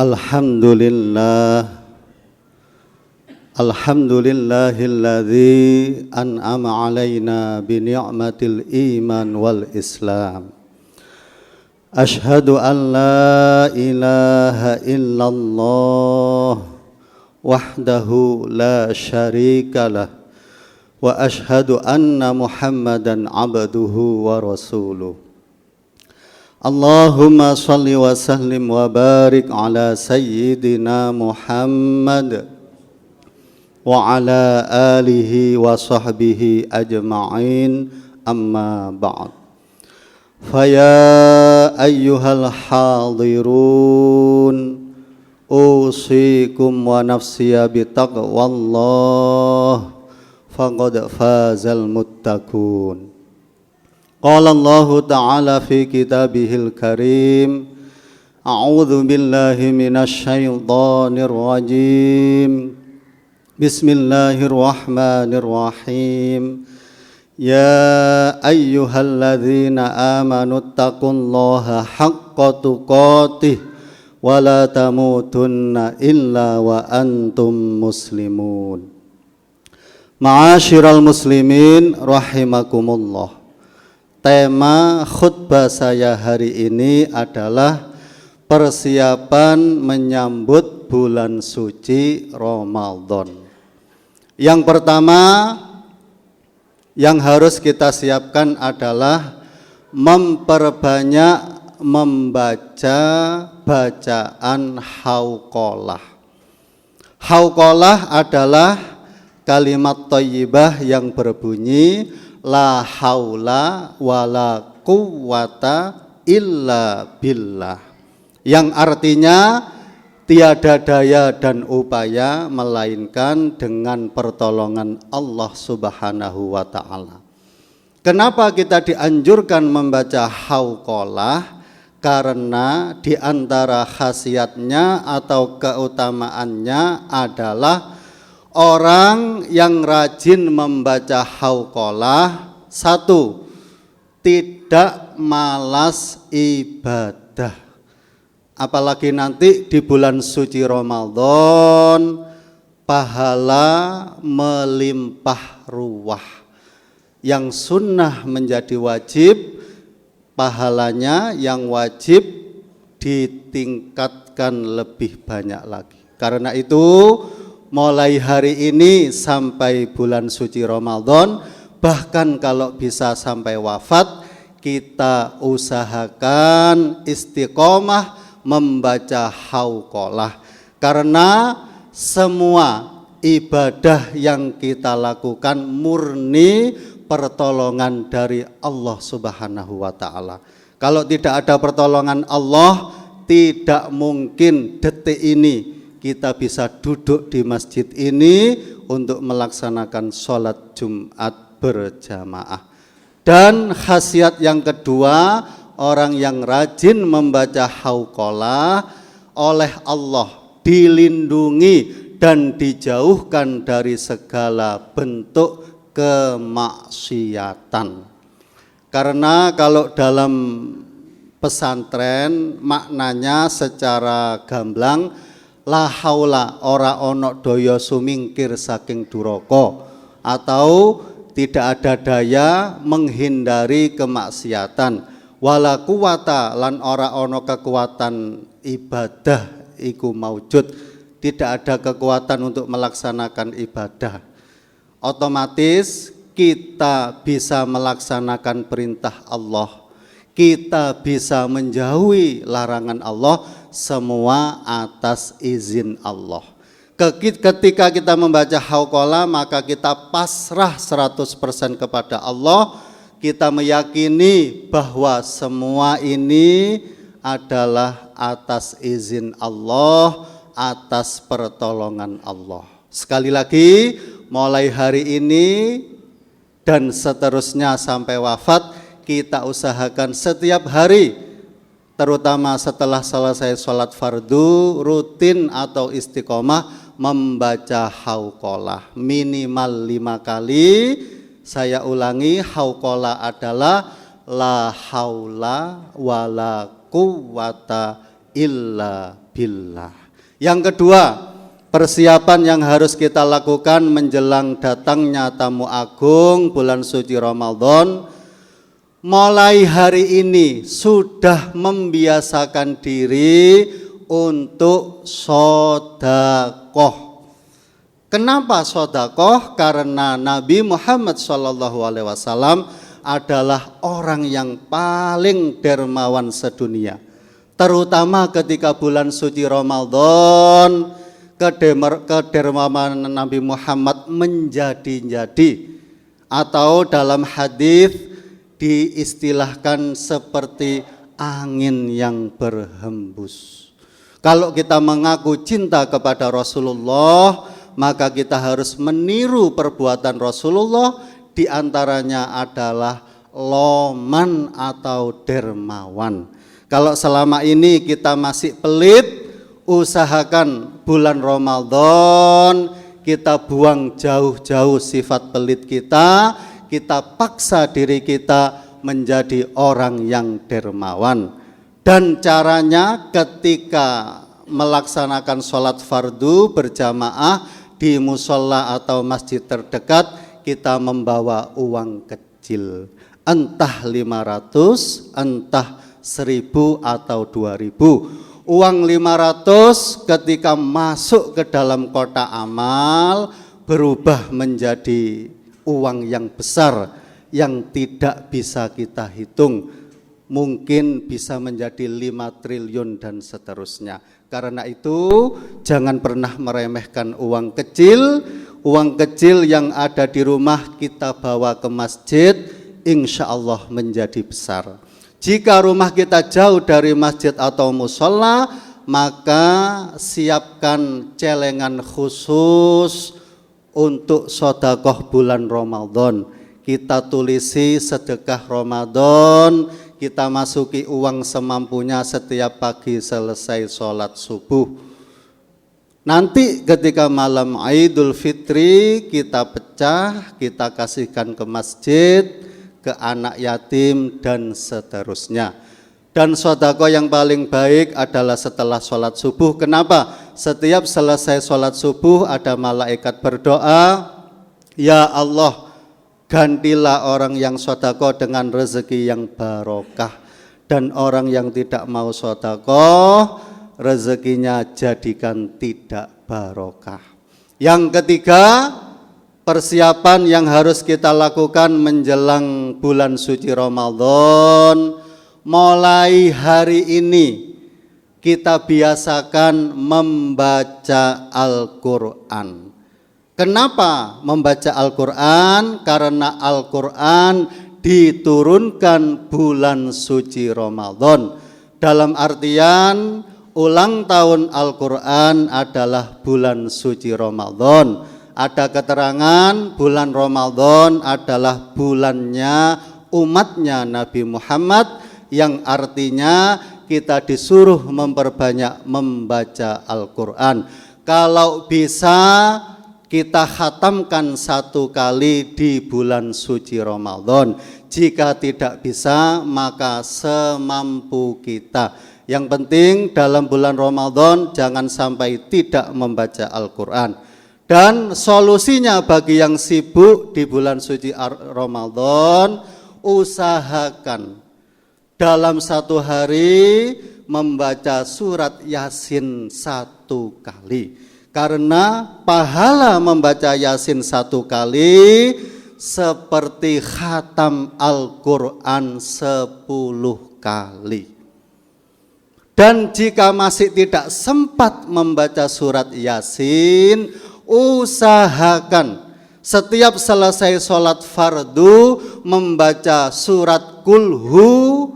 Alhamdulillah, alhamdulillahilladzi an'ama alaina bi ni'matil iman wal islam. Ashhadu an la ilaha illallah wahdahu la syarikalah wa ashhadu anna Muhammadan abduhu wa rasuluh. Allahumma salli wa sallim wa barik ala sayyidina Muhammad wa ala alihi wa sahbihi ajma'in, amma ba'd. Faya ayyuhal hadirun, usikum wa nafsiya bitaqwallah, faqad fazal muttaqun. Qala Allahu ta'ala fi kitabihil karim, a'udzu billahi minasy syaithanir rajim. Bismillahirrahmanirrahim. Ya ayyuhalladzina amanu taqullaha haqqa tuqatih wa la tamutunna illa wa antum muslimun. Ma'asyiral muslimin rahimakumullah. Tema khutbah saya hari ini adalah persiapan menyambut bulan suci Ramadan. Yang pertama yang harus kita siapkan adalah memperbanyak membaca bacaan hauqalah. Hauqalah adalah kalimat thayyibah yang berbunyi la haula wala quwwata illa billah, yang artinya tiada daya dan upaya melainkan dengan pertolongan Allah Subhanahu wa ta'ala. Kenapa kita dianjurkan membaca hauqalah? Karena di antara khasiatnya atau keutamaannya adalah orang yang rajin membaca hauqalah, satu, tidak malas ibadah. Apalagi nanti di bulan suci Ramadan, pahala melimpah ruah. Yang sunnah menjadi wajib, pahalanya yang wajib ditingkatkan lebih banyak lagi. Karena itu mulai hari ini sampai bulan suci Ramadan, bahkan kalau bisa sampai wafat, kita usahakan istiqomah membaca hauqalah. Karena semua ibadah yang kita lakukan murni pertolongan dari Allah Subhanahu wa ta'ala. Kalau tidak ada pertolongan Allah, tidak mungkin detik ini kita bisa duduk di masjid ini untuk melaksanakan sholat Jumat berjamaah. Dan khasiat yang kedua, orang yang rajin membaca hauqalah oleh Allah dilindungi dan dijauhkan dari segala bentuk kemaksiatan. Karena kalau dalam pesantren maknanya secara gamblang, la haula ora ono daya sumingkir saking duraka, atau tidak ada daya menghindari kemaksiatan. Wala quwata lan ora ono kekuatan ibadah iku maujud, tidak ada kekuatan untuk melaksanakan ibadah. Otomatis kita bisa melaksanakan perintah Allah, kita bisa menjauhi larangan Allah, semua atas izin Allah. Ketika kita membaca hauqalah, maka kita pasrah 100% kepada Allah. Kita meyakini bahwa semua ini adalah atas izin Allah, atas pertolongan Allah. Sekali lagi, mulai hari ini dan seterusnya sampai wafat, kita usahakan setiap hari, terutama setelah selesai sholat fardu, rutin atau istiqomah membaca hauqalah minimal 5 kali. Saya ulangi, hauqalah adalah la haula wala quwwata illa billah. Yang kedua, persiapan yang harus kita lakukan menjelang datangnya tamu agung bulan suci Ramadan, mulai hari ini sudah membiasakan diri untuk sedekah. Kenapa sedekah? Karena Nabi Muhammad SAW adalah orang yang paling dermawan sedunia. Terutama ketika bulan suci Ramadan, kedermawanan Nabi Muhammad menjadi-jadi, atau dalam hadis diistilahkan seperti angin yang berhembus. Kalau kita mengaku cinta kepada Rasulullah, maka kita harus meniru perbuatan Rasulullah, diantaranya adalah loman atau dermawan. Kalau selama ini kita masih pelit, usahakan bulan Ramadan kita buang jauh-jauh sifat pelit kita paksa diri kita menjadi orang yang dermawan. Dan caranya ketika melaksanakan sholat fardu berjamaah di musola atau masjid terdekat, kita membawa uang kecil, entah 500, entah 1.000 atau 2.000. Uang 500 ketika masuk ke dalam kotak amal berubah menjadi uang yang besar yang tidak bisa kita hitung. Mungkin bisa menjadi 5 triliun dan seterusnya. Karena itu jangan pernah meremehkan uang kecil. Uang kecil yang ada di rumah kita bawa ke masjid, insya Allah menjadi besar. Jika rumah kita jauh dari masjid atau musola, maka siapkan celengan khusus untuk sedekah bulan Ramadan. Kita tulisi sedekah Ramadan, kita masuki uang semampunya setiap pagi selesai sholat subuh. Nanti ketika malam Idul Fitri kita pecah, kita kasihkan ke masjid, ke anak yatim dan seterusnya. Dan sedekah yang paling baik adalah setelah sholat subuh. Kenapa? Setiap selesai sholat subuh ada malaikat berdoa, ya Allah, gantilah orang yang sedekah dengan rezeki yang barokah, dan orang yang tidak mau sedekah rezekinya jadikan tidak barokah. Yang ketiga, persiapan yang harus kita lakukan menjelang bulan suci Ramadan, mulai hari ini kita biasakan membaca Al-Quran. Kenapa membaca Al-Quran? Karena Al-Quran diturunkan bulan suci Ramadan. Dalam artian ulang tahun Al-Quran adalah bulan suci Ramadan. Ada keterangan bulan Ramadan adalah bulannya umatnya Nabi Muhammad, yang artinya kita disuruh memperbanyak membaca Al-Quran. Kalau bisa kita khatamkan 1 kali di bulan suci Ramadan. Jika tidak bisa maka semampu kita. Yang penting dalam bulan Ramadan jangan sampai tidak membaca Al-Quran. Dan solusinya bagi yang sibuk di bulan suci Ramadan, usahakan dalam 1 hari membaca surat Yasin 1 kali. Karena pahala membaca Yasin 1 kali seperti khatam Al-Quran 10 kali. Dan jika masih tidak sempat membaca surat Yasin, usahakan setiap selesai sholat fardu membaca surat Kulhu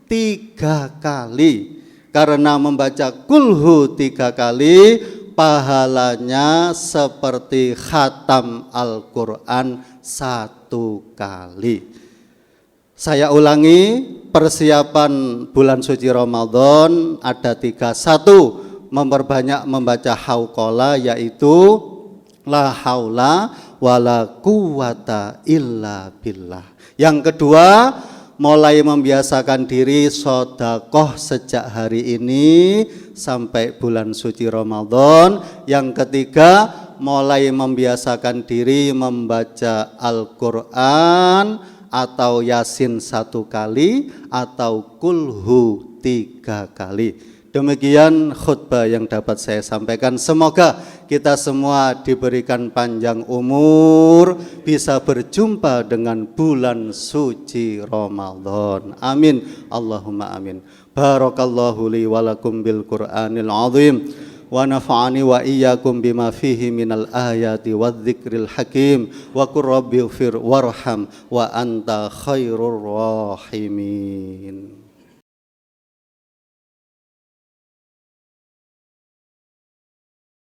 3 kali. Karena membaca Kulhu 3 kali pahalanya seperti khatam Al-Quran 1 kali. Saya ulangi, persiapan bulan suci Ramadan ada 3. 1, memperbanyak membaca hauqala, yaitu la haula wala quwata illa billah. Yang kedua, mulai membiasakan diri sedekah sejak hari ini sampai bulan suci Ramadan. Yang ketiga, mulai membiasakan diri membaca Al-Quran atau Yasin 1 kali atau Kulhu 3 kali. Demikian khutbah yang dapat saya sampaikan. Semoga kita semua diberikan panjang umur, bisa berjumpa dengan bulan suci Ramadan. Amin. Allahumma amin. Barakallahu li walakum bil Qur'anil azim. Wa nafa'ani wa iyyakum bima fihi minal ayati wadh-dzikril hakim. Wa qur rabbighfir warham wa anta khairur rahimin.